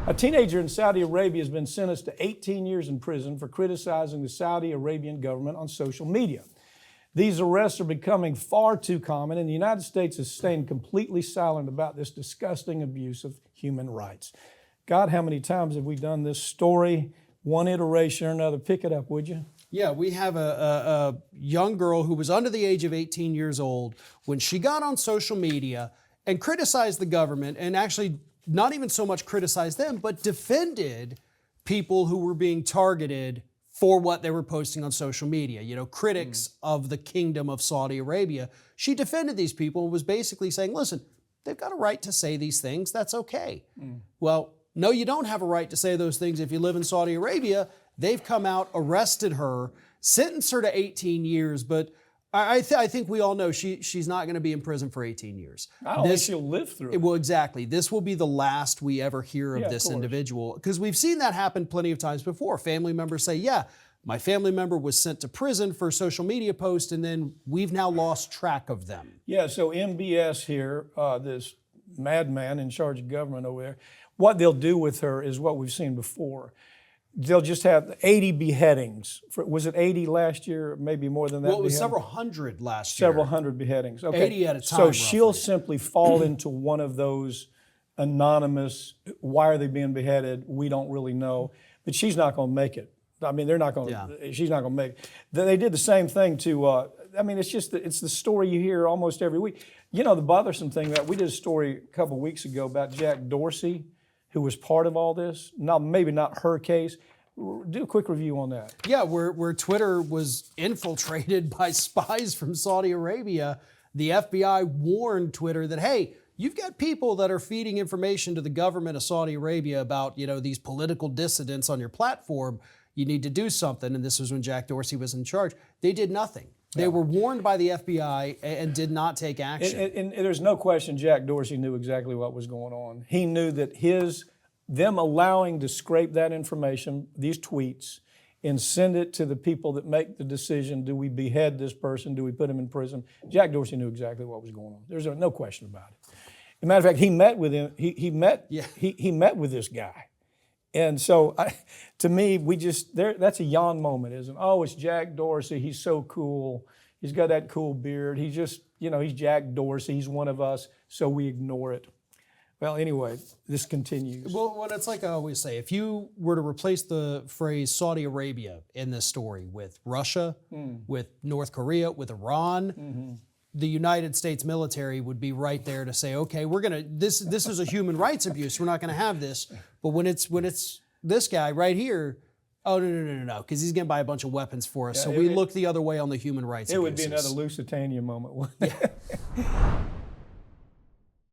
A teenager in Saudi Arabia has been sentenced to 18 years in prison for criticizing the Saudi Arabian government on social media. These arrests are becoming far too common, and the United States has stayed completely silent about this disgusting abuse of human rights. God, how many times have we done this story, one iteration or another? Pick it up, would you? Yeah, we have a young girl who was under the age of 18 years old when she got on social media and criticized the government, and actually not even so much criticized them, but defended people who were being targeted for what they were posting on social media. You know, critics of the Kingdom of Saudi Arabia. She defended these people and was basically saying, listen, they've got a right to say these things. That's okay. Well, no, you don't have a right to say those things if you live in Saudi Arabia. They've come out, arrested her, sentenced her to 18 years, but I think we all know she's not going to be in prison for 18 years. I don't think she'll live through it. Well, exactly. This will be the last we ever hear of this individual, because we've seen that happen plenty of times before. Family members say, yeah, my family member was sent to prison for a social media post, and then we've now lost track of them. Yeah, so MBS here, this madman in charge of government over there, what they'll do with her is what we've seen before. They'll just have 80 beheadings. Was it 80 last year? Maybe more than that. Well, it was several hundred last year. Several hundred beheadings. Okay. 80 at a time. So she'll simply fall into one of those anonymous, why are they being beheaded? We don't really know. But she's not going to make it. I mean, they're not going to, she's not going to make it. They did the same thing to, I mean, it's the story you hear almost every week. You know, the bothersome thing that we did a story a couple of weeks ago about Jack Dorsey, who was part of all this. Now, maybe not her case. Do a quick review on that. Yeah, where Twitter was infiltrated by spies from Saudi Arabia, the FBI warned Twitter that, hey, you've got people that are feeding information to the government of Saudi Arabia about, you know, these political dissidents on your platform. You need to do something. And this was when Jack Dorsey was in charge. They did nothing. They were warned by the FBI and did not take action. And there's no question Jack Dorsey knew exactly what was going on. He knew that them allowing to scrape that information, these tweets, and send it to the people that make the decision, do we behead this person, do we put him in prison? Jack Dorsey knew exactly what was going on. There's no question about it. As a matter of fact, he met with him. He met with this guy. And so, to me, that's a yawn moment, isn't it? Oh, it's Jack Dorsey. He's so cool. He's got that cool beard. He's just, he's Jack Dorsey. He's one of us, so we ignore it. Well, anyway, this continues. Well, it's like I always say, if you were to replace the phrase Saudi Arabia in this story with Russia, with North Korea, with Iran, the United States military would be right there to say, okay, this is a human rights abuse. We're not going to have this. But when it's this guy right here, oh, no, because he's going to buy a bunch of weapons for us. So we look the other way on the human rights abuses. It would be another Lusitania moment, wouldn't it?